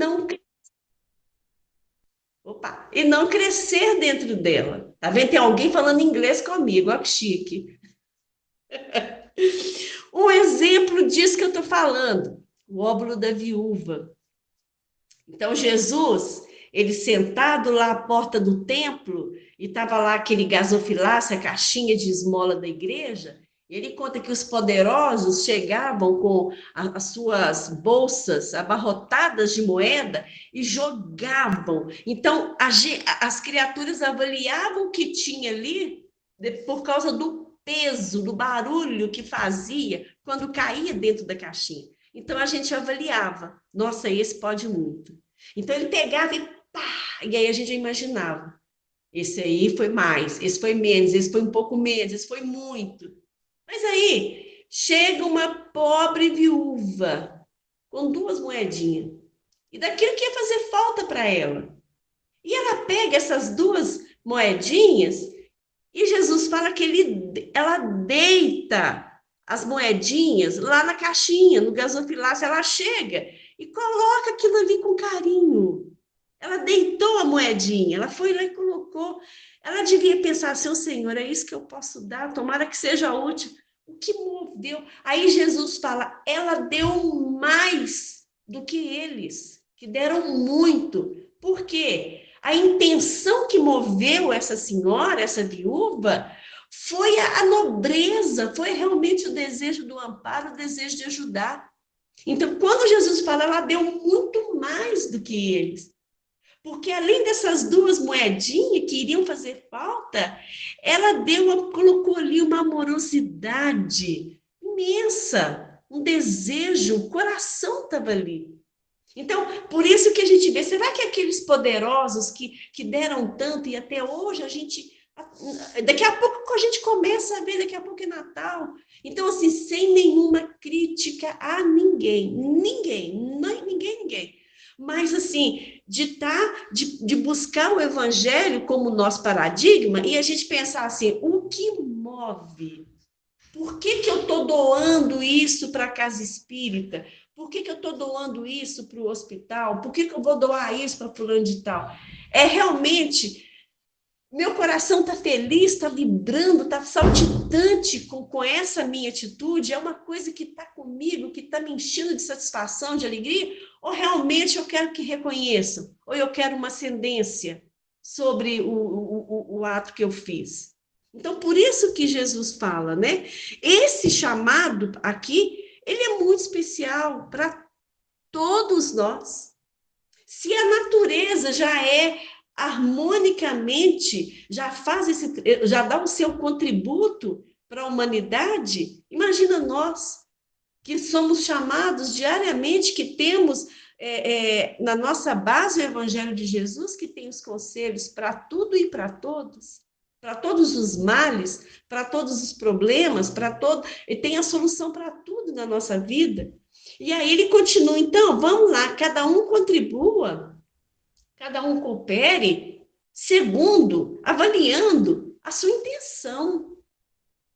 não, opa, e não crescer dentro dela. Tá vendo? Tem alguém falando inglês comigo, ó que chique. Um exemplo disso que eu estou falando, o óbolo da viúva. Então, Jesus, ele sentado lá à porta do templo, e estava lá aquele gasofilácio, a caixinha de esmola da igreja, ele conta que os poderosos chegavam com as suas bolsas abarrotadas de moeda e jogavam. Então, as criaturas avaliavam o que tinha ali por causa do peso, do barulho que fazia quando caía dentro da caixinha. Então, a gente avaliava. Nossa, esse pode muito. Então ele pegava e pá, e aí a gente imaginava. Esse aí foi mais, esse foi menos, esse foi um pouco menos, esse foi muito. Mas aí chega uma pobre viúva com duas moedinhas. E daquilo que ia fazer falta para ela. E ela pega essas duas moedinhas e Jesus fala que ela deita as moedinhas lá na caixinha, no gasofilácio. Ela chega e coloca aquilo ali com carinho. Ela deitou a moedinha, ela foi lá e colocou. Ela devia pensar assim, oh, Senhor, é isso que eu posso dar, tomara que seja útil. O que moveu? Aí Jesus fala, ela deu mais do que eles, que deram muito. Por quê? A intenção que moveu essa senhora, essa viúva, foi a nobreza, foi realmente o desejo do amparo, o desejo de ajudar. Então, quando Jesus fala, ela deu muito mais do que eles. Porque além dessas duas moedinhas que iriam fazer falta, ela colocou ali uma amorosidade imensa, um desejo, o coração estava ali. Então, por isso que a gente vê, será que aqueles poderosos que deram tanto e até hoje a gente. Daqui a pouco a gente começa a ver, daqui a pouco é Natal. Então, assim, sem nenhuma crítica a ninguém, ninguém. Mas, assim, de buscar o evangelho como nosso paradigma e a gente pensar assim, o que move? Por que eu estou doando isso para a casa espírita? Por que eu estou doando isso para o hospital? Por que eu vou doar isso para fulano de tal? É realmente, meu coração está feliz, está vibrando, está saltitante com essa minha atitude? É uma coisa que está comigo, que está me enchendo de satisfação, de alegria? Ou realmente eu quero que reconheçam? Ou eu quero uma ascendência sobre o ato que eu fiz? Então, por isso que Jesus fala, né? Esse chamado aqui, ele é muito especial para todos nós. Se a natureza já é harmonicamente, já dá o seu contributo para a humanidade, imagina nós, que somos chamados diariamente, que temos na nossa base o Evangelho de Jesus, que tem os conselhos para tudo e para todos os males, para todos os problemas, e tem a solução para tudo na nossa vida. E aí ele continua, então, vamos lá, cada um contribua, cada um coopere, segundo, avaliando a sua intenção.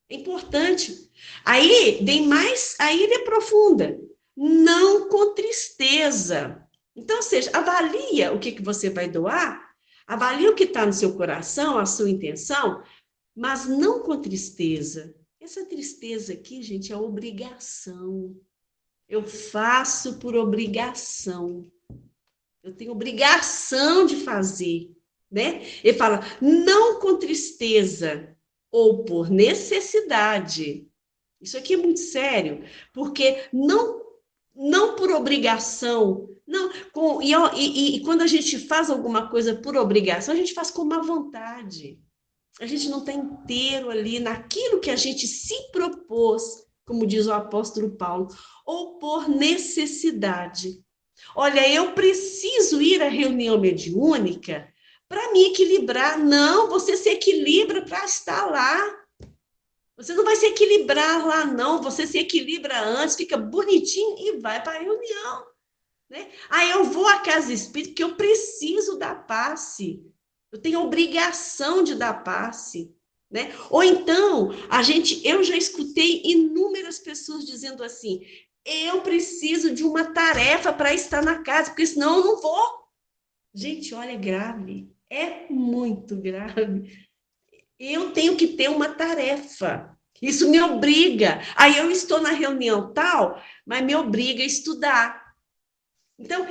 É importante. Aí vem mais, aí ele aprofunda. Não com tristeza. Então, ou seja, avalia o que você vai doar, avalia o que está no seu coração, a sua intenção, mas não com tristeza. Essa tristeza aqui, gente, é obrigação. Eu faço por obrigação. Eu tenho obrigação de fazer, né? Ele fala, não com tristeza ou por necessidade. Isso aqui é muito sério, porque não por obrigação, não, e quando a gente faz alguma coisa por obrigação, a gente faz com má vontade. A gente não está inteiro ali naquilo que a gente se propôs, como diz o apóstolo Paulo, ou por necessidade. Olha, eu preciso ir à reunião mediúnica para me equilibrar. Não, você se equilibra para estar lá. Você não vai se equilibrar lá, não. Você se equilibra antes, fica bonitinho e vai para a reunião. Né? Aí eu vou à casa espírita porque eu preciso dar passe. Eu tenho a obrigação de dar passe. Né? Ou então, eu já escutei inúmeras pessoas dizendo assim, eu preciso de uma tarefa para estar na casa, porque senão eu não vou. Gente, olha, é grave. É muito grave. Eu tenho que ter uma tarefa. Isso me obriga. Aí eu estou na reunião tal, mas me obriga a estudar. Então,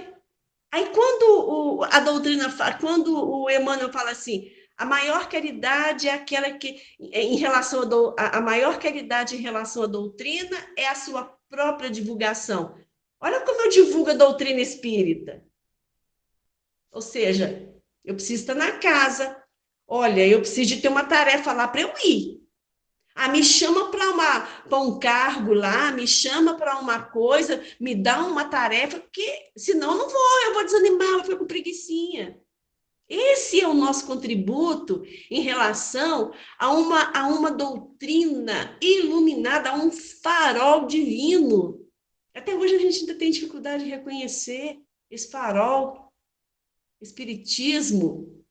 aí quando a doutrina fala, quando o Emmanuel fala assim, a maior caridade é aquela que, em relação a maior caridade em relação à doutrina é a sua própria divulgação. Olha como eu divulgo a doutrina espírita. Ou seja, eu preciso estar na casa. Olha, eu preciso de ter uma tarefa lá para eu ir. Ah, me chama para um cargo lá, me chama para uma coisa, me dá uma tarefa, porque senão eu vou desanimar, eu vou ficar com preguicinha. Esse é o nosso contributo em relação a uma doutrina iluminada, a um farol divino. Até hoje a gente ainda tem dificuldade de reconhecer esse farol, espiritismo,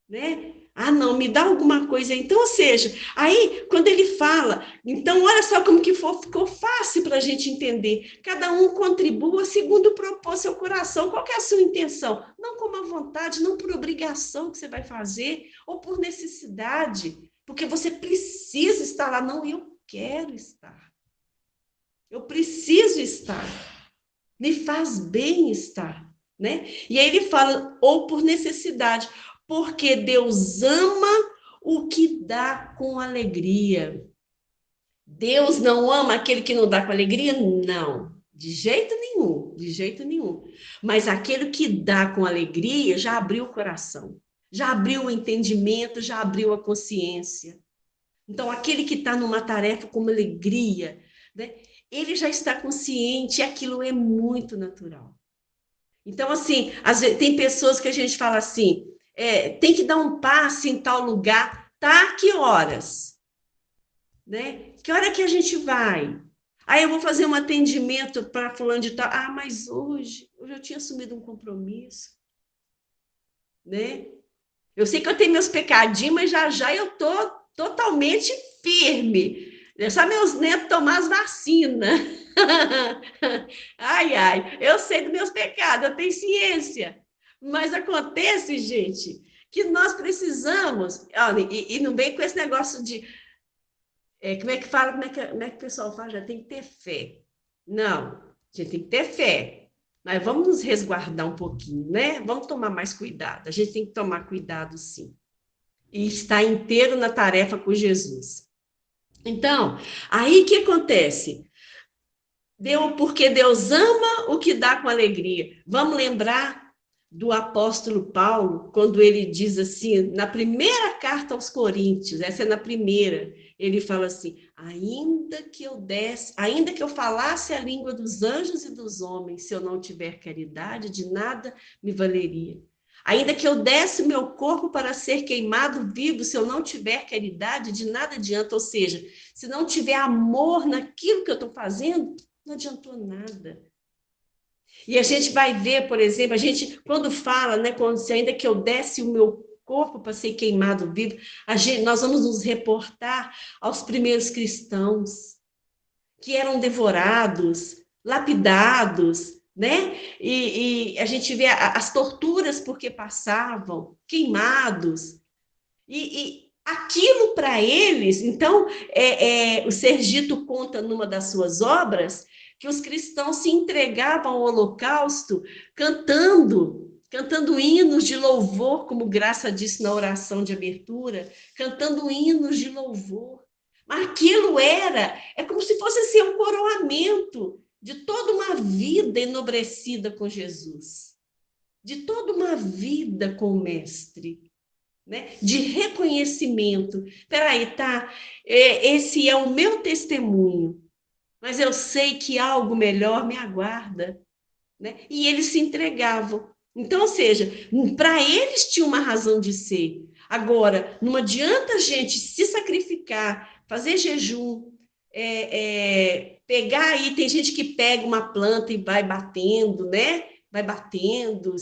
né? Ah, não, me dá alguma coisa aí. Então, ou seja, aí quando ele fala, então olha só como que ficou fácil para a gente entender. Cada um contribua segundo propôs seu coração. Qual que é a sua intenção? Não com uma vontade, não por obrigação que você vai fazer, ou por necessidade, porque você precisa estar lá. Não, eu quero estar. Eu preciso estar. Me faz bem estar, né? E aí ele fala, ou por necessidade, porque Deus ama o que dá com alegria. Deus não ama aquele que não dá com alegria? Não, de jeito nenhum, de jeito nenhum. Mas aquele que dá com alegria já abriu o coração, já abriu o entendimento, já abriu a consciência. Então, aquele que está numa tarefa com alegria, né? Ele já está consciente e aquilo é muito natural. Então, assim, às vezes, tem pessoas que a gente fala assim, tem que dar um passe em tal lugar, tá? Que horas? Né? Que hora que a gente vai? Aí eu vou fazer um atendimento para fulano de tal. Ah, mas hoje eu tinha assumido um compromisso, né? Eu sei que eu tenho meus pecadinhos, mas já já eu tô totalmente firme. É só meus netos tomar as vacinas. Ai, ai, eu sei dos meus pecados, eu tenho ciência. Mas acontece, gente, que nós precisamos, olha, e não vem com esse negócio de, como é que fala, como é que o pessoal fala, já tem que ter fé. Não, a gente tem que ter fé. Mas vamos nos resguardar um pouquinho, né? Vamos tomar mais cuidado. A gente tem que tomar cuidado, sim. E estar inteiro na tarefa com Jesus. Então, aí o que acontece? Porque Deus ama o que dá com alegria. Vamos lembrar do apóstolo Paulo, quando ele diz assim, na primeira carta aos Coríntios, essa é na primeira, ele fala assim: ainda que eu falasse a língua dos anjos e dos homens, se eu não tiver caridade, de nada me valeria. Ainda que eu desse o meu corpo para ser queimado vivo, se eu não tiver caridade, de nada adianta. Ou seja, se não tiver amor naquilo que eu estou fazendo, não adiantou nada. E a gente vai ver, por exemplo, a gente, quando fala, né, quando se ainda que eu desse o meu corpo para ser queimado vivo, nós vamos nos reportar aos primeiros cristãos que eram devorados, lapidados, né? E a gente vê as torturas porque passavam, queimados. E aquilo para eles, então, o Sergito conta numa das suas obras que os cristãos se entregavam ao holocausto cantando hinos de louvor, como Graça disse na oração de abertura, cantando hinos de louvor. Mas aquilo é como se fosse assim, um coroamento de toda uma vida enobrecida com Jesus, de toda uma vida com o Mestre, né? De reconhecimento. Peraí, tá? Esse é o meu testemunho, mas eu sei que algo melhor me aguarda, né? E eles se entregavam. Então, ou seja, para eles tinha uma razão de ser. Agora, não adianta a gente se sacrificar, fazer jejum, pegar aí, tem gente que pega uma planta e vai batendo, né? Vai batendo,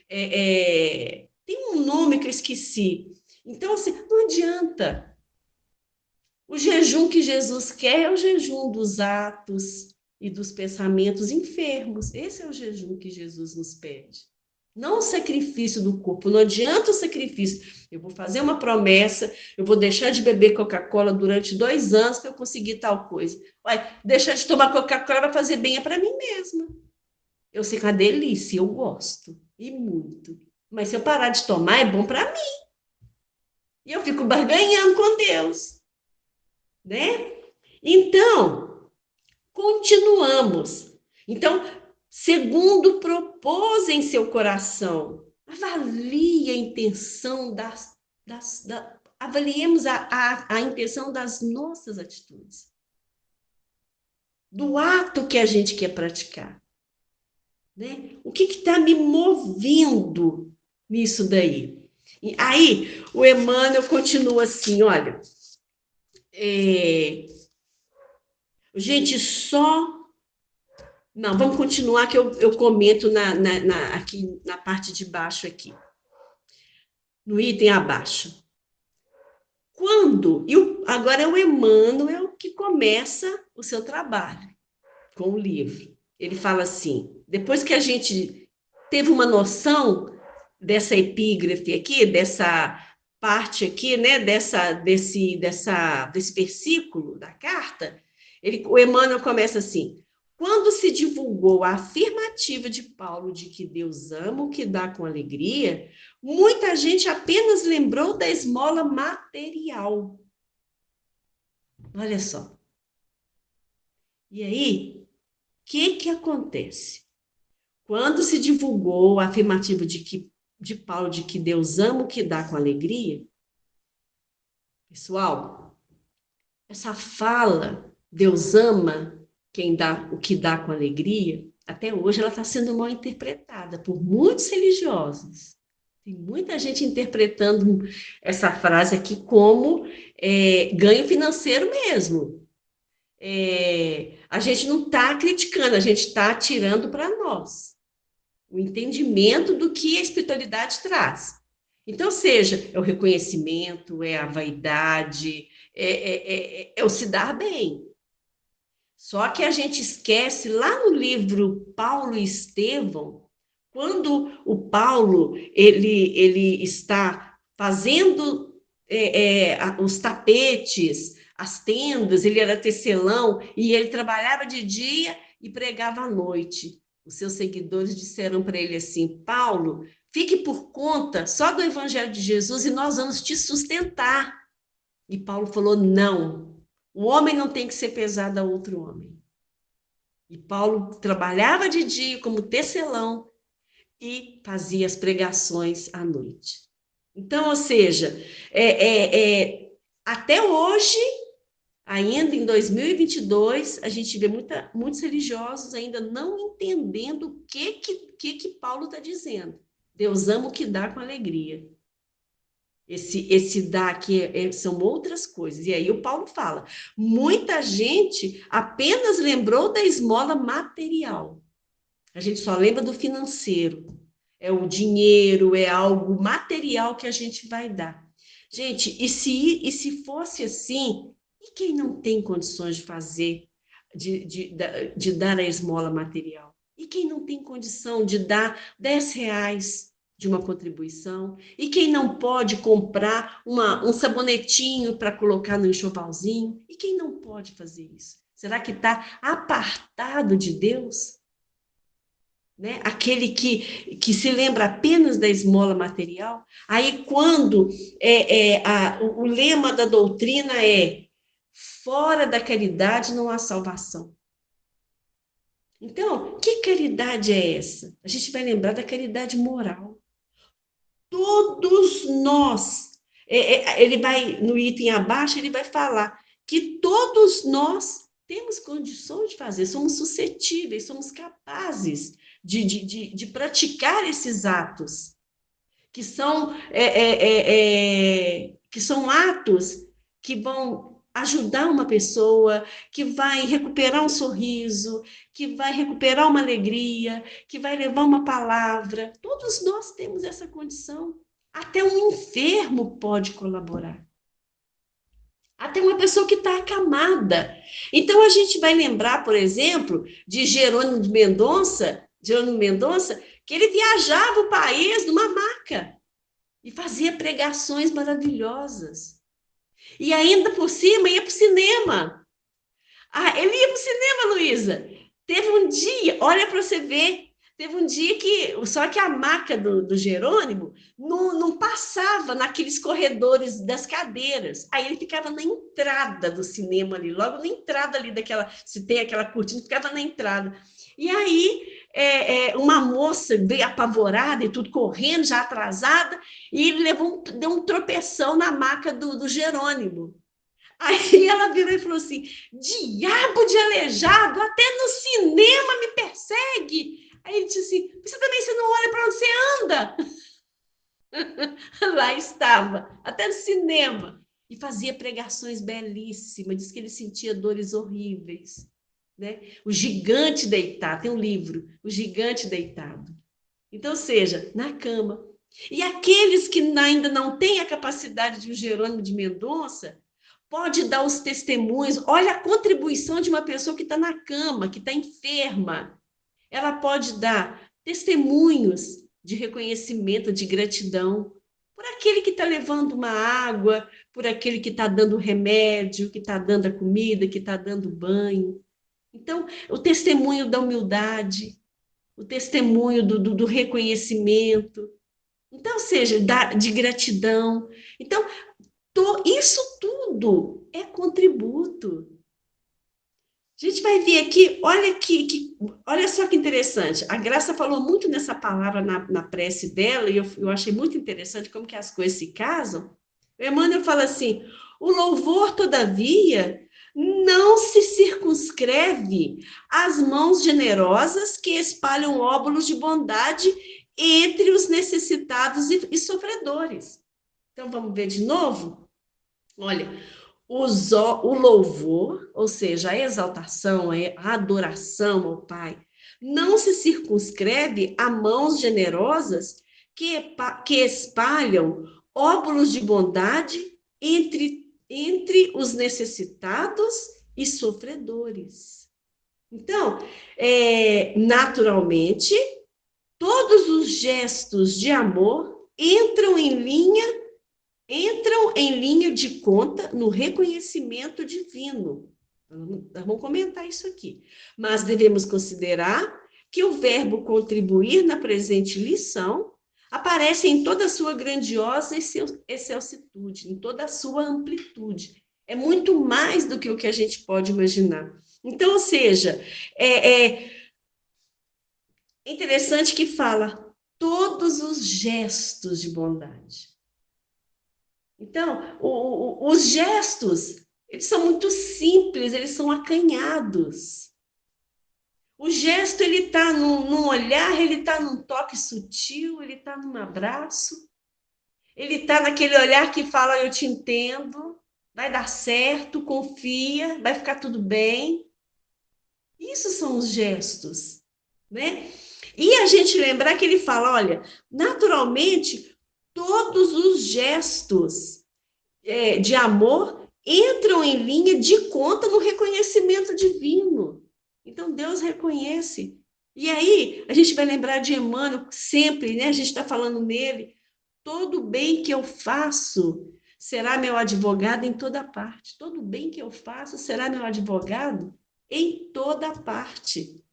tem um nome que eu esqueci. Então, assim, não adianta. O jejum que Jesus quer é o jejum dos atos e dos pensamentos enfermos. Esse é o jejum que Jesus nos pede. Não o sacrifício do corpo, não adianta o sacrifício. Eu vou fazer uma promessa, eu vou deixar de beber Coca-Cola durante 2 anos para eu conseguir tal coisa. Ué, deixar de tomar Coca-Cola vai fazer bem para mim mesma. Eu sei que é uma delícia, eu gosto, e muito. Mas se eu parar de tomar, é bom para mim. E eu fico barganhando com Deus, né? Então, continuamos. Então, segundo propôs em seu coração, avalie a intenção avaliemos a intenção das nossas atitudes, do ato que a gente quer praticar, né? O que está me movendo nisso daí? E aí, o Emmanuel continua assim, olha, gente, Não, vamos continuar que eu comento aqui na parte de baixo aqui, no item abaixo. Agora é o Emmanuel que começa o seu trabalho com o livro. Ele fala assim, depois que a gente teve uma noção dessa epígrafe aqui, dessa parte aqui, né, desse versículo da carta, o Emmanuel começa assim, quando se divulgou a afirmativa de Paulo de que Deus ama o que dá com alegria, muita gente apenas lembrou da esmola material. Olha só. E aí, o que acontece? Quando se divulgou a afirmativa de Paulo de que Deus ama o que dá com alegria, pessoal, essa fala, Deus ama quem dá o que dá com alegria, até hoje ela está sendo mal interpretada por muitos religiosos. Tem muita gente interpretando essa frase aqui como ganho financeiro mesmo. A gente não está criticando, a gente está tirando para nós o entendimento do que a espiritualidade traz. Então, seja, é o reconhecimento, é a vaidade, é o se dar bem. Só que a gente esquece, lá no livro Paulo e Estevão, quando o Paulo ele está fazendo os tapetes, as tendas, ele era tecelão, e ele trabalhava de dia e pregava à noite. Os seus seguidores disseram para ele assim, Paulo, fique por conta só do Evangelho de Jesus e nós vamos te sustentar. E Paulo falou, não, o homem não tem que ser pesado a outro homem. E Paulo trabalhava de dia como tecelão e fazia as pregações à noite. Então, ou seja, até hoje, ainda em 2022, a gente vê muitos religiosos ainda não entendendo o que Paulo está dizendo. Deus ama o que dá com alegria. Esse dar aqui são outras coisas. E aí o Paulo fala, muita gente apenas lembrou da esmola material. A gente só lembra do financeiro. É o dinheiro, é algo material que a gente vai dar. Gente, e se fosse assim, e quem não tem condições de fazer, de dar a esmola material? E quem não tem condição de dar R$ 10 de uma contribuição? E quem não pode comprar um sabonetinho para colocar no enxovalzinho? E quem não pode fazer isso? Será que está apartado de Deus? Né? Aquele que se lembra apenas da esmola material? Aí, quando o lema da doutrina é fora da caridade não há salvação. Então, que caridade é essa? A gente vai lembrar da caridade moral. Todos nós, ele vai, no item abaixo, ele vai falar que todos nós temos condições de fazer, somos suscetíveis, somos capazes de praticar esses atos, que são atos que vão ajudar uma pessoa, que vai recuperar um sorriso, que vai recuperar uma alegria, que vai levar uma palavra. Todos nós temos essa condição. Até um enfermo pode colaborar. até uma pessoa que está acamada. Então, a gente vai lembrar, por exemplo, de Jerônimo Mendonça, que ele viajava o país numa maca e fazia pregações maravilhosas. E ainda por cima ia para o cinema. Ah, ele ia para o cinema, Luísa. Teve um dia, olha para você ver, teve um dia que, só que a maca do Jerônimo não passava naqueles corredores das cadeiras. Aí ele ficava na entrada do cinema ali, logo na entrada ali daquela, se tem aquela cortina, ficava na entrada. E aí uma moça veio apavorada e tudo correndo, já atrasada, e ele deu um tropeção na maca do Jerônimo. Aí ela virou e falou assim: diabo de aleijado, até no cinema me persegue. Aí ele disse assim: você não olha para onde você anda? Lá estava, até no cinema. E fazia pregações belíssimas, diz que ele sentia dores horríveis. Né? O gigante deitado, tem um livro, O Gigante Deitado. Então, seja, na cama. E aqueles que ainda não têm a capacidade de um Jerônimo de Mendonça, pode dar os testemunhos. Olha a contribuição de uma pessoa que está na cama, que está enferma. Ela pode dar testemunhos de reconhecimento, de gratidão por aquele que está levando uma água, por aquele que está dando remédio, que está dando a comida, que está dando banho. Então, o testemunho da humildade, o testemunho do reconhecimento. Então, seja, de gratidão. Então, isso tudo é contributo. A gente vai ver aqui, olha só que interessante. A Graça falou muito nessa palavra na prece dela, e eu achei muito interessante como que as coisas se casam. O Emmanuel fala assim: o louvor, todavia, não se circunscreve às mãos generosas que espalham óbulos de bondade entre os necessitados e sofredores. Então, vamos ver de novo? Olha, o louvor, ou seja, a exaltação, a adoração ao Pai, não se circunscreve a mãos generosas que espalham óbulos de bondade entre os necessitados e sofredores. Então, naturalmente, todos os gestos de amor entram em linha de conta no reconhecimento divino. Nós vamos comentar isso aqui. Mas devemos considerar que o verbo contribuir na presente lição aparece em toda a sua grandiosa excelsitude, em toda a sua amplitude. É muito mais do que o que a gente pode imaginar. Então, ou seja, é interessante que fala todos os gestos de bondade. Então, os gestos, eles são muito simples, eles são acanhados. O gesto, ele está num olhar, ele está num toque sutil, ele está num abraço, ele está naquele olhar que fala, eu te entendo, vai dar certo, confia, vai ficar tudo bem. Isso são os gestos, né? E a gente lembrar que ele fala, olha, naturalmente, todos os gestos de amor entram em linha de conta no reconhecimento divino. Então, Deus reconhece. E aí, a gente vai lembrar de Emmanuel sempre, né? A gente está falando nele. Todo bem que eu faço será meu advogado em toda parte. Todo bem que eu faço será meu advogado em toda parte.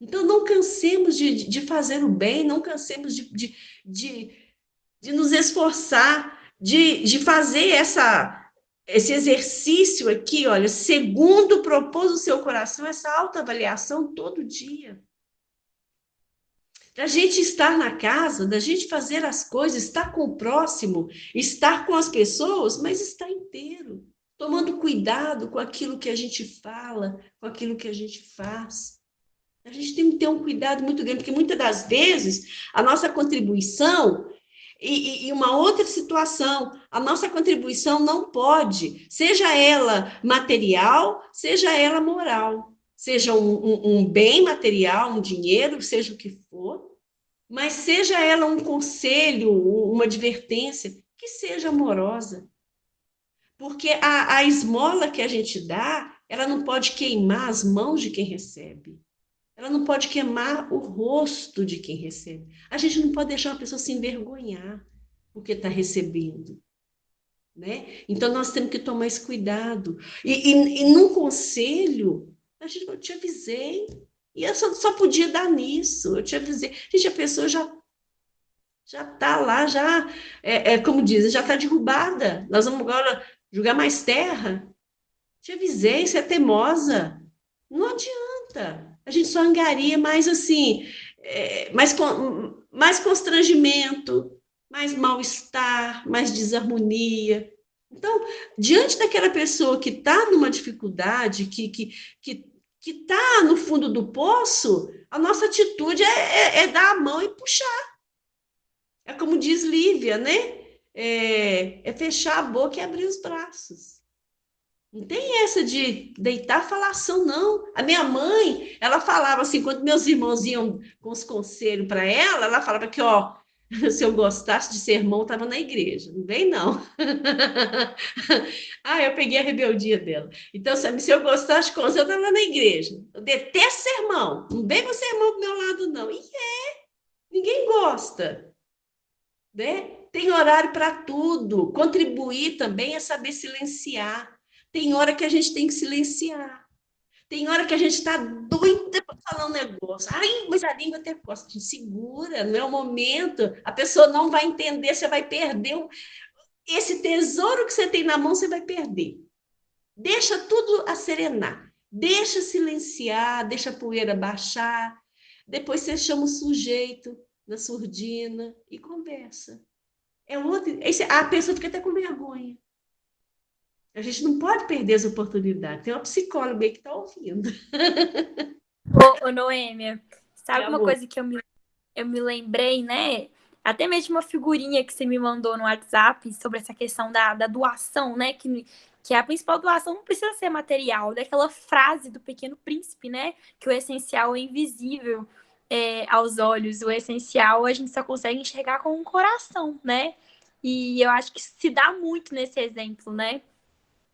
Então, não cansemos de fazer o bem, não cansemos de nos esforçar, de fazer esse exercício aqui, olha, segundo propôs o seu coração, essa autoavaliação todo dia. Da gente estar na casa, da gente fazer as coisas, estar com o próximo, estar com as pessoas, mas estar inteiro, tomando cuidado com aquilo que a gente fala, com aquilo que a gente faz. A gente tem que ter um cuidado muito grande, porque muitas das vezes a nossa contribuição e uma outra situação, a nossa contribuição não pode, seja ela material, seja ela moral, seja um bem material, um dinheiro, seja o que for, mas seja ela um conselho, uma advertência, que seja amorosa. Porque a esmola que a gente dá, ela não pode queimar as mãos de quem recebe. Ela não pode queimar o rosto de quem recebe. A gente não pode deixar uma pessoa se envergonhar porque está recebendo, né? Então, nós temos que tomar esse cuidado. E num conselho, eu te avisei, e eu só podia dar nisso, eu te avisei. Gente, a pessoa já está lá, como dizem, já está derrubada. Nós vamos agora jogar mais terra. Te avisei, você é teimosa. Não adianta. A gente só angaria mais assim, mais constrangimento, mais mal-estar, mais desarmonia. Então, diante daquela pessoa que está numa dificuldade, que está no fundo do poço, a nossa atitude é dar a mão e puxar. É como diz Lívia, né? É fechar a boca e abrir os braços. Não tem essa de deitar falação, não. A minha mãe, ela falava assim, quando meus irmãos iam com os conselhos para ela falava que, ó, se eu gostasse de sermão, estava na igreja. Não vem, não. Eu peguei a rebeldia dela. Então, se eu gostasse de conselho, eu estava na igreja. Eu detesto sermão. Não vem com sermão do meu lado, não. Ninguém gosta, né? Tem horário para tudo. Contribuir também é saber silenciar. Tem hora que a gente tem que silenciar. Tem hora que a gente está doida para falar um negócio. Ai, mas a língua até costa. Segura, não é o momento. A pessoa não vai entender, você vai perder. Esse tesouro que você tem na mão, você vai perder. Deixa tudo serenar. Deixa silenciar, deixa a poeira baixar. Depois você chama o sujeito na surdina e conversa. A pessoa fica até com vergonha. A gente não pode perder as oportunidades. Tem uma psicóloga aí que está ouvindo. Ô, Noêmia, sabe uma Amor. coisa que eu me lembrei, né? Até mesmo uma figurinha que você me mandou no WhatsApp sobre essa questão da doação, né? Que a principal doação não precisa ser material, daquela frase do Pequeno Príncipe, né? Que o essencial é invisível aos olhos, o essencial a gente só consegue enxergar com o coração, né? E eu acho que se dá muito nesse exemplo, né?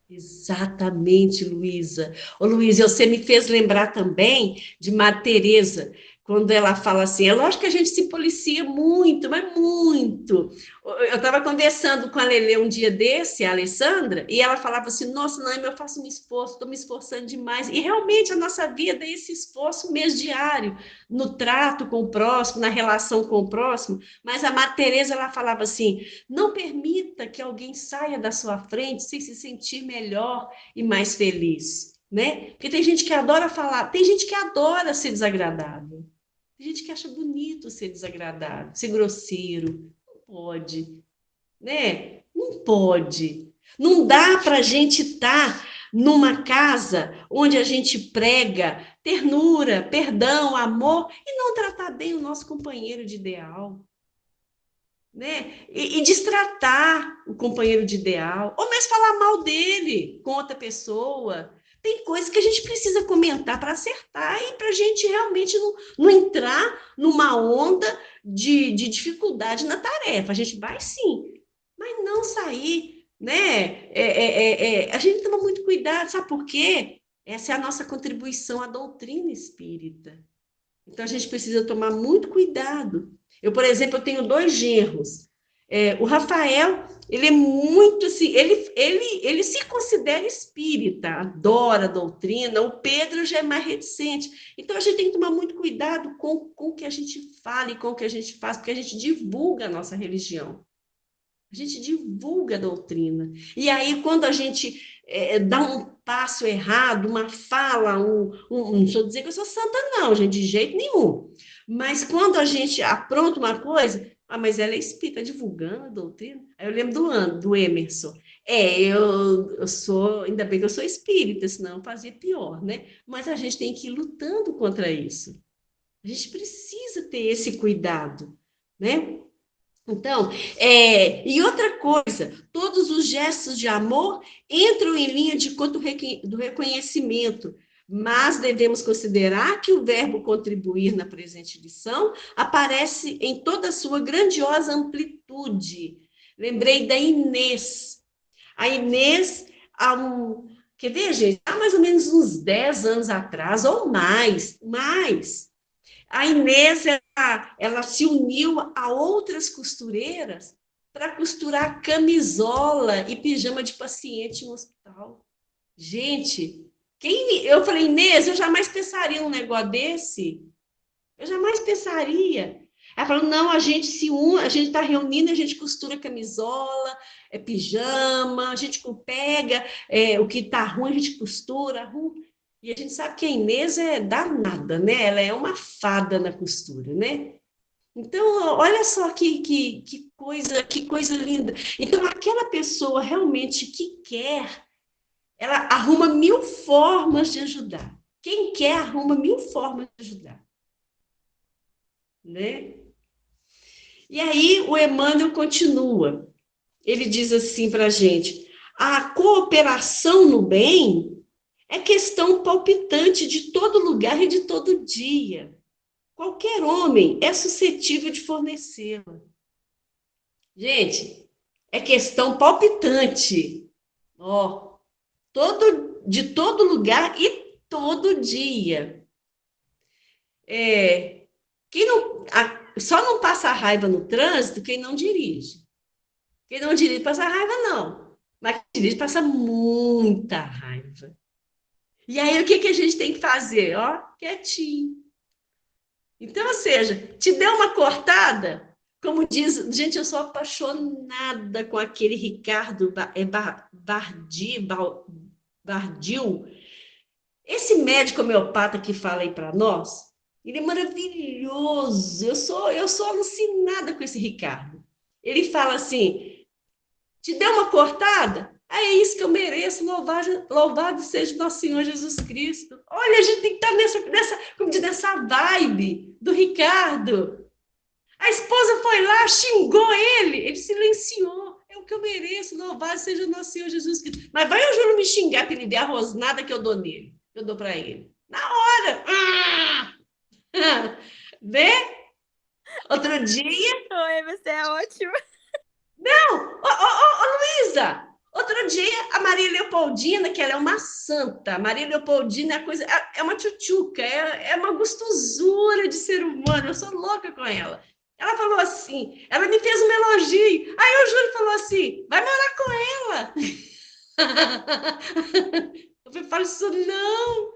Exatamente, Luísa. Ô, Luísa, você me fez lembrar também de Madre Teresa, quando ela fala assim, é lógico que a gente se policia muito, mas muito. Eu estava conversando com a Lelê um dia desse, a Alessandra, e ela falava assim, nossa, não, eu faço um esforço, estou me esforçando demais. E realmente a nossa vida é esse esforço mês diário, no trato com o próximo, na relação com o próximo. Mas a Madre Teresa, ela falava assim, não permita que alguém saia da sua frente sem se sentir melhor e mais feliz, né? Porque tem gente que adora falar, tem gente que adora ser desagradável, tem gente que acha bonito ser desagradável, ser grosseiro. Não pode, né? Não pode. Não dá para a gente estar numa casa onde a gente prega ternura, perdão, amor e não tratar bem o nosso companheiro de ideal, né? E destratar o companheiro de ideal, ou mesmo falar mal dele com outra pessoa. Tem coisas que a gente precisa comentar para acertar e para a gente realmente não entrar numa onda de dificuldade na tarefa. A gente vai sim, mas não sair, né? A gente toma muito cuidado, sabe por quê? Essa é a nossa contribuição à doutrina espírita. Então, a gente precisa tomar muito cuidado. Eu, por exemplo, eu tenho dois genros. O Rafael, ele é muito assim, ele se considera espírita, adora a doutrina. O Pedro já é mais reticente. Então, a gente tem que tomar muito cuidado com o que a gente fala e com o que a gente faz, porque a gente divulga a nossa religião. A gente divulga a doutrina. E aí, quando a gente dá um passo errado, uma fala, não estou dizendo que eu sou santa, não, gente, de jeito nenhum. Mas quando a gente apronta uma coisa, mas ela é espírita, tá divulgando a doutrina. Aí eu lembro do Emerson. Eu sou, ainda bem que eu sou espírita, senão eu fazia pior, né? Mas a gente tem que ir lutando contra isso. A gente precisa ter esse cuidado, né? Então, e outra coisa, todos os gestos de amor entram em linha de conta do reconhecimento, mas devemos considerar que o verbo contribuir na presente lição aparece em toda a sua grandiosa amplitude. Lembrei da Inês. A Inês, quer ver, gente? Há mais ou menos uns 10 anos atrás, ou mais. A Inês, ela se uniu a outras costureiras para costurar camisola e pijama de paciente no hospital. Gente, eu falei, Inês, eu jamais pensaria num negócio desse. Eu jamais pensaria. Ela falou, não, a gente se une, a gente está reunindo, a gente costura camisola, pijama, a gente pega o que está ruim, a gente costura. E a gente sabe que a Inês é danada, né? Ela é uma fada na costura, né? Então, olha só que coisa linda. Então, aquela pessoa realmente que quer, ela arruma mil formas de ajudar. Quem quer, arruma mil formas de ajudar, né? E aí o Emmanuel continua. Ele diz assim para a gente: a cooperação no bem é questão palpitante de todo lugar e de todo dia. Qualquer homem é suscetível de fornecê-la. Gente, é questão palpitante. Ó, de todo lugar e todo dia. Quem não, só não passa raiva no trânsito quem não dirige. Quem não dirige passa raiva, não. Mas quem dirige passa muita raiva. E aí, o que a gente tem que fazer? Ó, quietinho. Então, ou seja, te deu uma cortada, como diz, gente, eu sou apaixonada com aquele Ricardo Bardil. Esse médico homeopata que fala aí para nós, ele é maravilhoso. Eu sou alucinada com esse Ricardo. Ele fala assim: te deu uma cortada? É isso que eu mereço. Louvado seja nosso Senhor Jesus Cristo. Olha, a gente tem que estar como diz, nessa vibe do Ricardo. A esposa foi lá, xingou ele silenciou. É o que eu mereço. Louvado seja nosso Senhor Jesus Cristo. Mas vai o Júlio me xingar para ele ver a rosnada que eu dou nele. Eu dou para ele. Na hora. Vê? Outro dia. Oi, você é ótima. Luísa, outro dia a Maria Leopoldina, que ela é uma santa, a Maria Leopoldina é uma tchutchuca, é uma gostosura de ser humano, eu sou louca com ela. Ela falou assim, ela me fez um elogio, aí o Júlio falou assim, vai morar com ela. Eu falo isso, não,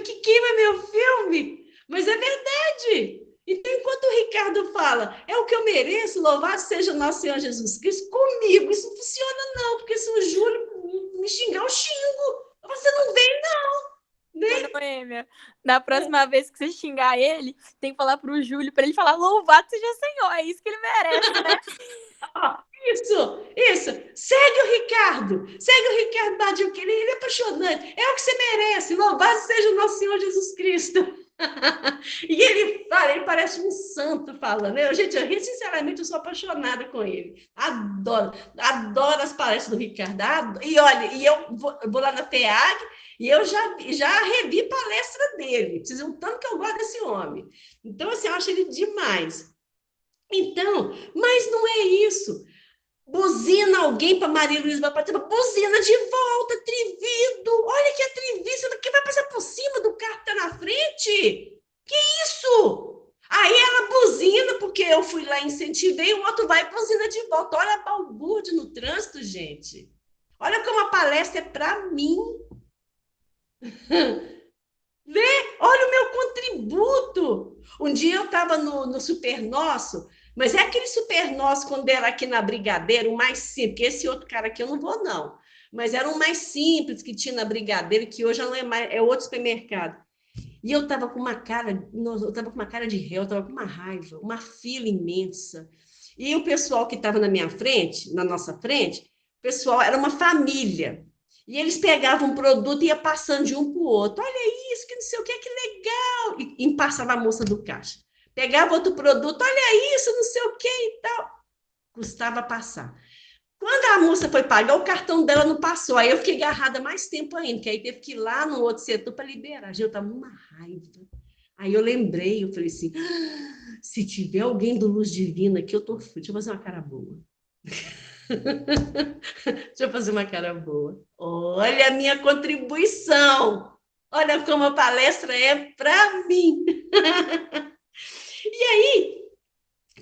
que queima meu filme, mas é verdade. Então, enquanto o Ricardo fala, é o que eu mereço, louvado seja nosso Senhor Jesus Cristo, comigo isso não funciona não, porque se o Júlio me xingar, eu xingo. Você não vem não, né? Noêmia, na próxima vez que você xingar ele, tem que falar pro Júlio para ele falar louvado seja o Senhor, é isso que ele merece, né? Isso. Segue o Ricardo Badil, que ele é apaixonante. É o que você merece, louvado seja o nosso Senhor Jesus Cristo. E ele parece um santo falando. Sinceramente, eu sou apaixonada com ele. Adoro as palestras do Ricardo. E olha, eu vou lá na FEAG e eu já revi palestra dele. Precisa um tanto que eu gosto desse homem. Então, assim, eu acho ele demais. Então, mas não é isso. Buzina alguém para Maria Luísa vai participar. Buzina de volta, atrevido. Olha que atrevido. Que vai passar por cima do carro que está na frente. Que isso? Aí ela buzina, porque eu fui lá e incentivei, o outro vai e buzina de volta. Olha a balbúrdia no trânsito, gente. Olha como a palestra é para mim. Vê? Olha o meu contributo. Um dia eu estava no Super Nosso, mas é aquele Super Nosso quando era aqui na Brigadeiro, o mais simples, porque esse outro cara aqui eu não vou, não. Mas era um mais simples que tinha na Brigadeiro, que hoje não é mais, é outro supermercado. E eu estava com uma cara de réu, eu estava com uma raiva, uma fila imensa. E o pessoal que estava na minha frente, na nossa frente, o pessoal era uma família. E eles pegavam um produto e ia passando de um para o outro. Olha isso, que não sei o que legal. E passava a moça do caixa. Pegava outro produto, olha isso, não sei o que e tal. Custava passar. Quando a moça foi pagar, o cartão dela não passou. Aí eu fiquei agarrada mais tempo ainda, que aí teve que ir lá no outro setor para liberar. Eu estava numa raiva. Aí eu lembrei, eu falei assim, se tiver alguém do Luz Divina aqui, eu tô. Deixa eu fazer uma cara boa. Deixa eu fazer uma cara boa. Olha a minha contribuição. Olha como a palestra é para mim.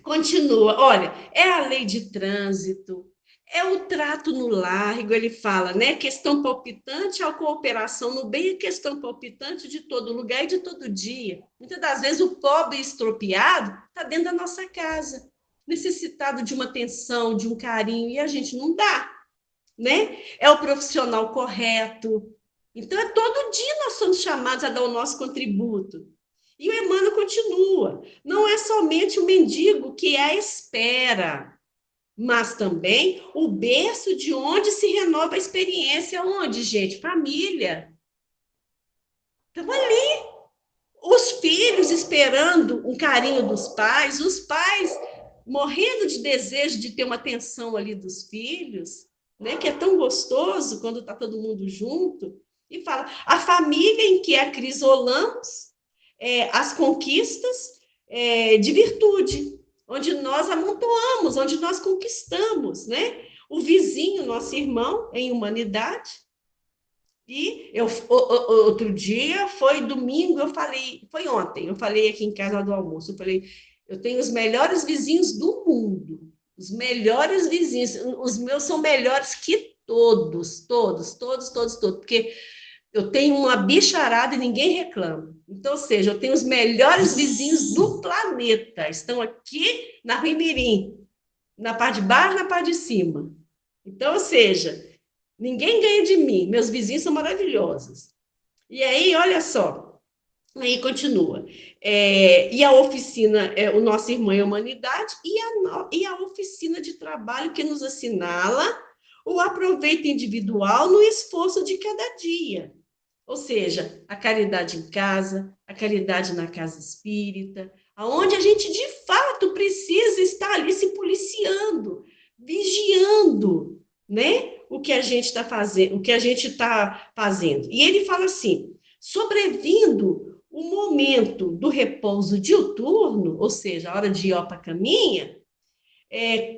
Continua. Olha, é a lei de trânsito, é o trato no largo, ele fala, né? Questão palpitante, a cooperação no bem é questão palpitante de todo lugar e de todo dia. Muitas das vezes o pobre estropiado está dentro da nossa casa, necessitado de uma atenção, de um carinho, e a gente não dá, né? É o profissional correto. Então, é todo dia nós somos chamados a dar o nosso contributo. E o Emmanuel continua: não é somente o mendigo que é a espera, mas também o berço de onde se renova a experiência. Onde, gente? Família. Então, ali, os filhos esperando um carinho dos pais, os pais morrendo de desejo de ter uma atenção ali dos filhos, né? Que é tão gostoso quando está todo mundo junto. E fala, a família em que acrisolamos as conquistas de virtude, onde nós amontoamos, onde nós conquistamos, né? O vizinho, nosso irmão, em humanidade. E outro dia, foi domingo, eu falei, foi ontem, eu falei aqui em casa do almoço, eu falei, eu tenho os melhores vizinhos do mundo, os melhores vizinhos, os meus são melhores que todos, porque eu tenho uma bicharada e ninguém reclama. Então, ou seja, eu tenho os melhores vizinhos do planeta. Estão aqui na Rui Mirim, na parte de baixo, na parte de cima. Então, ou seja, ninguém ganha de mim. Meus vizinhos são maravilhosos. E aí, olha só, aí continua. E a oficina, o Nosso Irmão é a Humanidade, e a oficina de trabalho que nos assinala o aproveito individual no esforço de cada dia. Ou seja, a caridade em casa, a caridade na casa espírita, aonde a gente de fato precisa estar ali se policiando, vigiando, né? O que a gente está fazendo, o que a gente está fazendo. E ele fala assim: sobrevindo o momento do repouso diuturno, ou seja, a hora de ir para a caminha,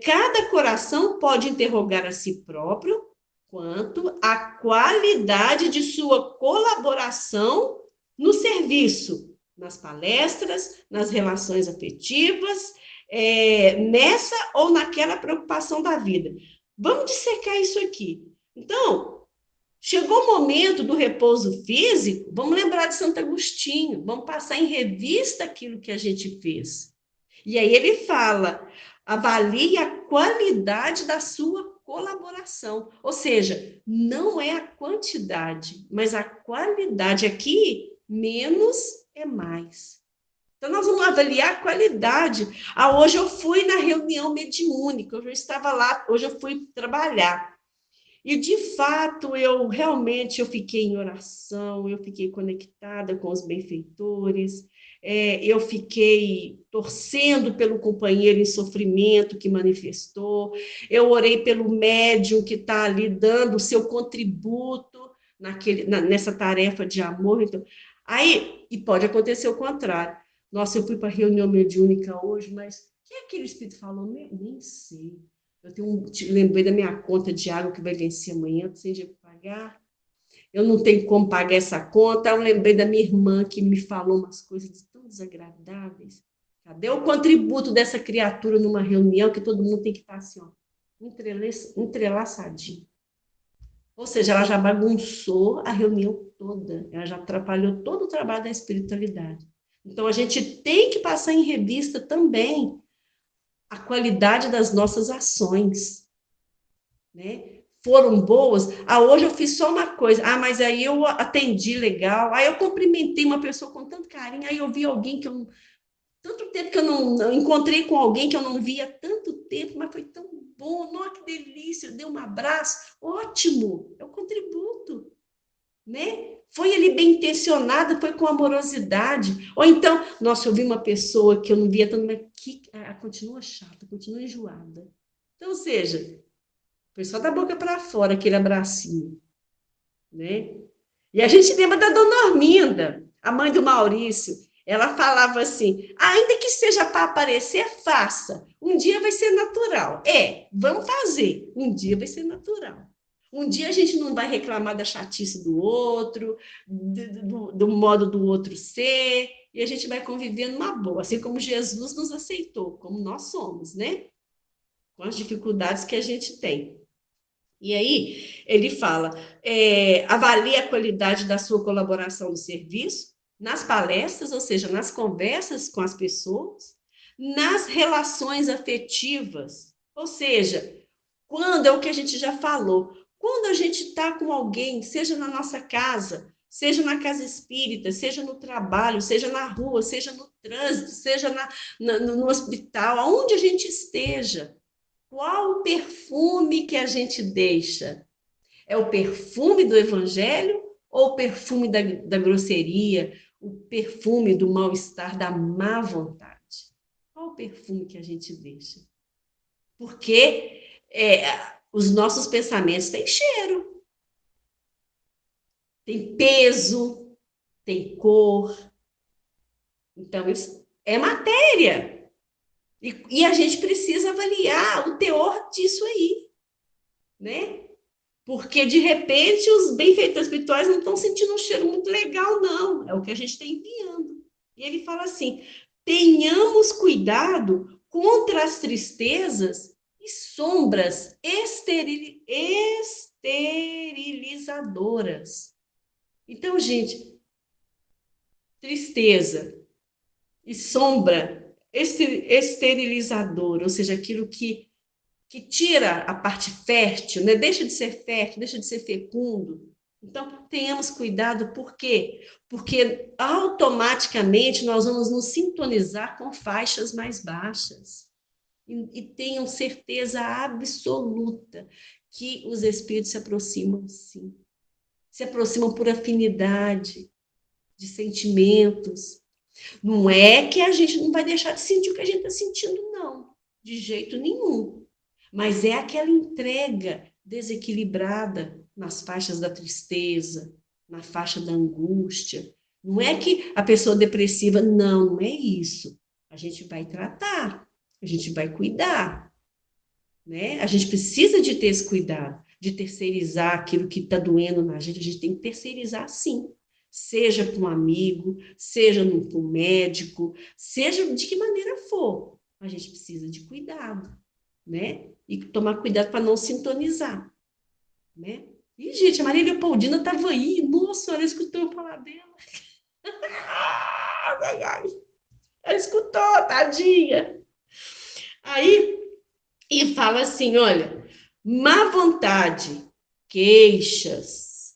cada coração pode interrogar a si próprio quanto à qualidade de sua colaboração no serviço, nas palestras, nas relações afetivas, nessa ou naquela preocupação da vida. Vamos dissecar isso aqui. Então, chegou o momento do repouso físico, vamos lembrar de Santo Agostinho, vamos passar em revista aquilo que a gente fez. E aí ele fala: avalie a qualidade da sua colaboração. Ou seja, não é a quantidade, mas a qualidade. Aqui, menos é mais. Então, nós vamos avaliar a qualidade. Hoje eu fui na reunião mediúnica, hoje eu estava lá, hoje eu fui trabalhar. E, de fato, eu fiquei em oração, eu fiquei conectada com os benfeitores, eu fiquei torcendo pelo companheiro em sofrimento que manifestou, eu orei pelo médium que está ali dando o seu contributo nessa tarefa de amor. Então, e pode acontecer o contrário. Nossa, eu fui para a reunião mediúnica hoje, mas o que aquele espírito falou? Nem sei. Lembrei da minha conta de água que vai vencer amanhã, sem dinheiro para pagar. Eu não tenho como pagar essa conta. Eu lembrei da minha irmã que me falou umas coisas tão desagradáveis. Cadê o contributo dessa criatura numa reunião que todo mundo tem que estar assim, ó, entrelaçadinho? Ou seja, ela já bagunçou a reunião toda. Ela já atrapalhou todo o trabalho da espiritualidade. Então, a gente tem que passar em revista também a qualidade das nossas ações, né? Foram boas? Hoje eu fiz só uma coisa. Mas aí eu atendi legal. Aí eu cumprimentei uma pessoa com tanto carinho. Aí eu vi alguém que eu... Tanto tempo que eu não encontrei com alguém que eu não via há tanto tempo, mas foi tão bom. Nossa, que delícia. Eu dei um abraço. Ótimo. Eu contributo, né? Foi ali bem intencionada, foi com amorosidade. Ou então, nossa, eu vi uma pessoa que eu não via tanto, mas que continua chata, continua enjoada. Então, ou seja, foi só da boca para fora aquele abracinho, né? E a gente lembra da Dona Orminda, a mãe do Maurício. Ela falava assim: ainda que seja para aparecer, faça. Um dia vai ser natural. Vamos fazer. Um dia vai ser natural. Um dia a gente não vai reclamar da chatice do outro, do modo do outro ser, e a gente vai conviver numa boa, assim como Jesus nos aceitou, como nós somos, né? Com as dificuldades que a gente tem. E aí, ele fala: avalie a qualidade da sua colaboração no serviço, nas palestras, ou seja, nas conversas com as pessoas, nas relações afetivas, ou seja, quando é o que a gente já falou, quando a gente está com alguém, seja na nossa casa, seja na casa espírita, seja no trabalho, seja na rua, seja no trânsito, seja no hospital, aonde a gente esteja, qual o perfume que a gente deixa? É o perfume do evangelho ou o perfume da grosseria, o perfume do mal-estar, da má vontade? Qual o perfume que a gente deixa? Porque os nossos pensamentos têm cheiro, têm peso, têm cor. Então, isso é matéria. E a gente precisa avaliar o teor disso aí, né? Porque, de repente, os benfeitores espirituais não estão sentindo um cheiro muito legal, não. É o que a gente está enviando. E ele fala assim: tenhamos cuidado contra as tristezas e sombras esterilizadoras. Então, gente, tristeza e sombra esterilizadora, ou seja, aquilo que tira a parte fértil, né? Deixa de ser fértil, deixa de ser fecundo. Então, tenhamos cuidado, por quê? Porque automaticamente nós vamos nos sintonizar com faixas mais baixas. E tenham certeza absoluta que os espíritos se aproximam, sim. Se aproximam por afinidade de sentimentos. Não é que a gente não vai deixar de sentir o que a gente está sentindo, não. De jeito nenhum. Mas é aquela entrega desequilibrada nas faixas da tristeza, na faixa da angústia. Não é que a pessoa depressiva, não é isso. A gente vai tratar, a gente vai cuidar, né? A gente precisa de ter esse cuidado, de terceirizar aquilo que está doendo na gente. A gente tem que terceirizar, sim. Seja para um amigo, seja para um médico, seja de que maneira for. A gente precisa de cuidado, né? E tomar cuidado para não sintonizar, né? E, gente, a Maria Leopoldina estava aí. Nossa, ela escutou eu falar dela. Ai, ai. Ela escutou, tadinha. Aí, e fala assim, olha, má vontade, queixas,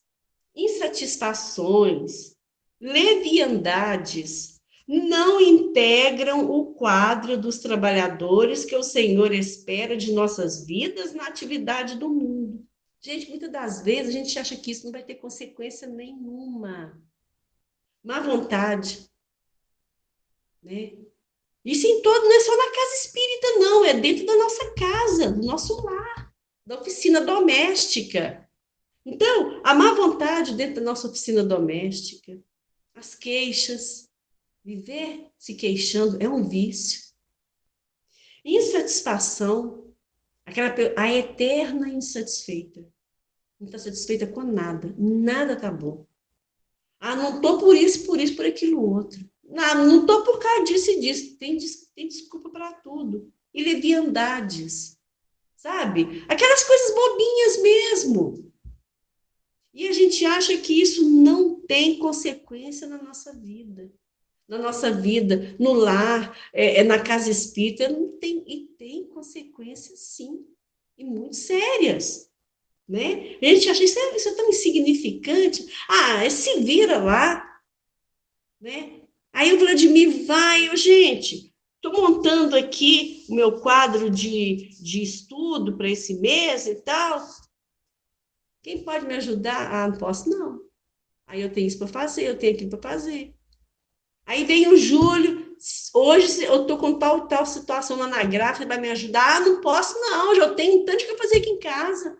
insatisfações, leviandades não integram o quadro dos trabalhadores que o Senhor espera de nossas vidas na atividade do mundo. Gente, muitas das vezes a gente acha que isso não vai ter consequência nenhuma. Má vontade, né? Isso em todo, não é só na casa espírita, não, é dentro da nossa casa, do nosso lar, da oficina doméstica. Então, a má vontade dentro da nossa oficina doméstica, as queixas, viver se queixando é um vício. Insatisfação, a eterna insatisfeita. Não está satisfeita com nada, nada está bom. Ah, não estou por aquilo outro. Não estou por causa disso e disso. Tem desculpa para tudo. E leviandades, sabe? Aquelas coisas bobinhas mesmo. E a gente acha que isso não tem consequência na nossa vida. Na nossa vida, no lar, na casa espírita, não tem, e tem consequências, sim, e muito sérias. Né? A gente acha isso é tão insignificante. Ah, se vira lá, né? Aí o Vladimir vai, gente, estou montando aqui o meu quadro de estudo para esse mês e tal. Quem pode me ajudar? Ah, não posso, não. Aí eu tenho isso para fazer, eu tenho aquilo para fazer. Aí vem o Júlio, hoje eu estou com tal situação lá na gráfica, vai me ajudar? Ah, não posso, não, já tenho tanto que eu fazer aqui em casa.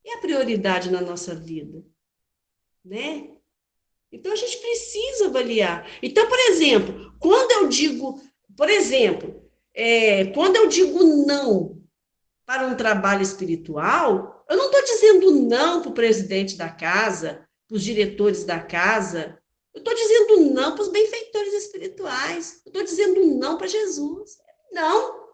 É a prioridade na nossa vida, né? Então, a gente precisa avaliar. Então, por exemplo, quando eu digo, por exemplo, quando eu digo não para um trabalho espiritual, eu não estou dizendo não para o presidente da casa, para os diretores da casa, eu estou dizendo não para os benfeitores espirituais, eu estou dizendo não para Jesus. Não.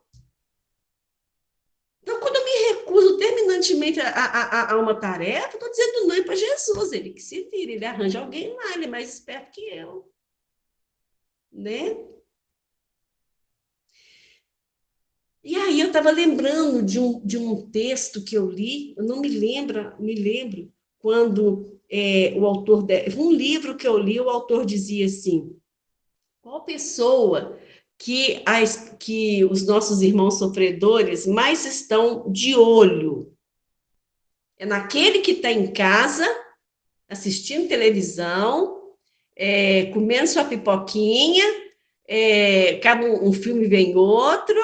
Então, quando eu me recuso terminantemente a uma tarefa, estou dizendo não para Jesus, ele que se vira, ele arranja alguém lá, ele é mais esperto que eu, né? E aí eu estava lembrando de um texto que eu li, eu não me lembro quando o autor, um livro que eu li, o autor dizia assim, qual pessoa que os nossos irmãos sofredores mais estão de olho? É naquele que está em casa, assistindo televisão, comendo sua pipoquinha, acaba um filme, vem outro,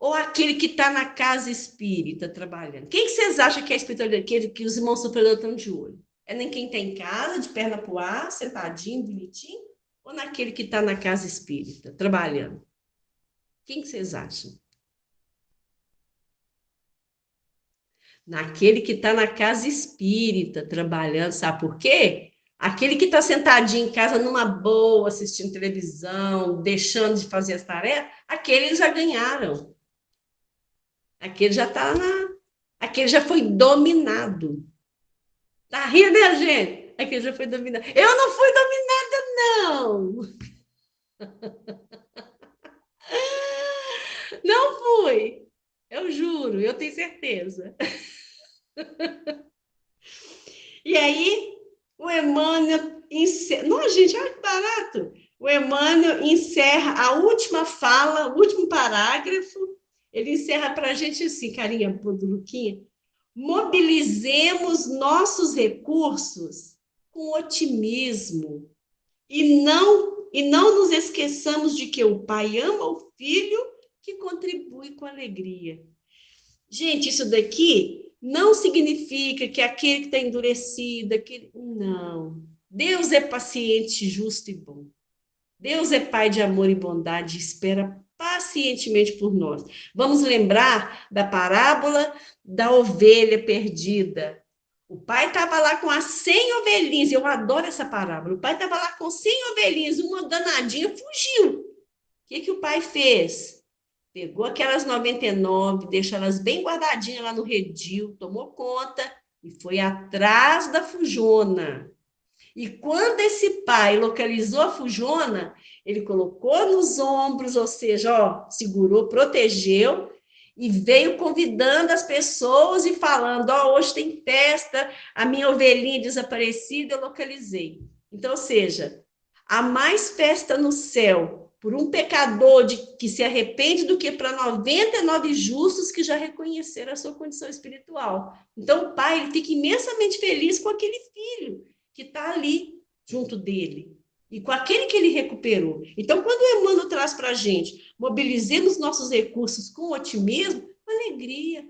ou aquele que está na casa espírita trabalhando? Quem que vocês acham que é espiritualidade, que os irmãos superiores estão de olho? É nem quem está em casa, de perna para o ar, sentadinho, bonitinho, ou naquele que está na casa espírita trabalhando? Quem que vocês acham? Naquele que está na casa espírita trabalhando, sabe por quê? Aquele que está sentadinho em casa numa boa, assistindo televisão, deixando de fazer as tarefas, aquele já ganharam. Aquele já está na. Aquele já foi dominado. Tá rindo, né, gente? Aquele já foi dominado. Eu não fui dominada, não! Não fui! Eu juro, eu tenho certeza. E aí, o Emmanuel encerra. Não, gente, olha que barato! O Emmanuel encerra a última fala, o último parágrafo. Ele encerra para a gente assim, carinha do Luquinha. Mobilizemos nossos recursos com otimismo e não nos esqueçamos de que o pai ama o filho que contribui com alegria. Gente, isso daqui não significa que aquele que está endurecido, aquele... Não. Deus é paciente, justo e bom. Deus é Pai de amor e bondade e espera pacientemente por nós. Vamos lembrar da parábola da ovelha perdida. O pai estava lá com as 100 ovelhinhas, eu adoro essa parábola. O pai estava lá com 100 ovelhinhas, uma danadinha fugiu. O que o pai fez? Pegou aquelas 99, deixou elas bem guardadinhas lá no redil, tomou conta e foi atrás da fujona. E quando esse pai localizou a fujona, ele colocou nos ombros, ou seja, ó, segurou, protegeu e veio convidando as pessoas e falando: ó, hoje tem festa, a minha ovelhinha desaparecida eu localizei. Então, ou seja, há mais festa no céu por um pecador que se arrepende do que para 99 justos que já reconheceram a sua condição espiritual. Então, o pai ele fica imensamente feliz com aquele filho que está ali junto dele e com aquele que ele recuperou. Então, quando o Emmanuel traz para a gente, mobilizemos nossos recursos com otimismo, com alegria,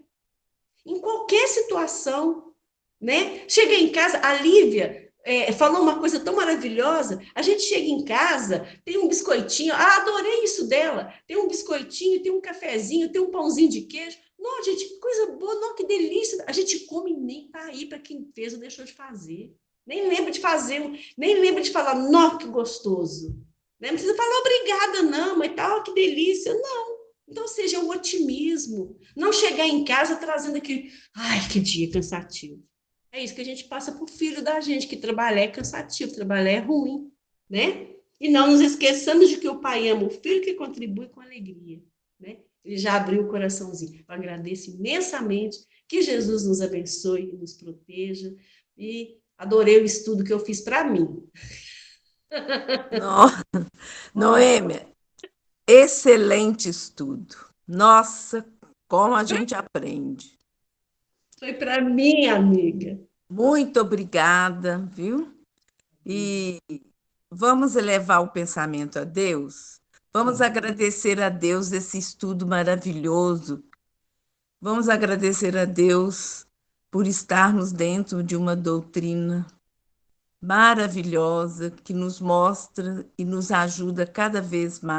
em qualquer situação, né? Chega em casa, a Lívia falou uma coisa tão maravilhosa. A gente chega em casa, tem um biscoitinho, adorei isso dela. Tem um biscoitinho, tem um cafezinho, tem um pãozinho de queijo. Não, gente, que coisa boa, não, que delícia. A gente come e nem tá aí para quem fez ou deixou de fazer. Nem lembra de fazer, nem lembra de falar, nó, que gostoso. Não precisa falar obrigada, não, mas tal, que delícia. Não. Então, seja o otimismo. Não chegar em casa trazendo aquele, ai, que dia cansativo. É isso que a gente passa para o filho da gente, que trabalhar é cansativo, trabalhar é ruim, né? E não nos esqueçamos de que o pai ama o filho que contribui com alegria, né? Ele já abriu o coraçãozinho. Eu agradeço imensamente, que Jesus nos abençoe e nos proteja. E adorei o estudo que eu fiz para mim. Noêmia, excelente estudo. Nossa, como a gente aprende. Foi para mim, amiga. Muito obrigada, viu? E vamos elevar o pensamento a Deus? Vamos agradecer a Deus esse estudo maravilhoso. Vamos agradecer a Deus por estarmos dentro de uma doutrina maravilhosa que nos mostra e nos ajuda cada vez mais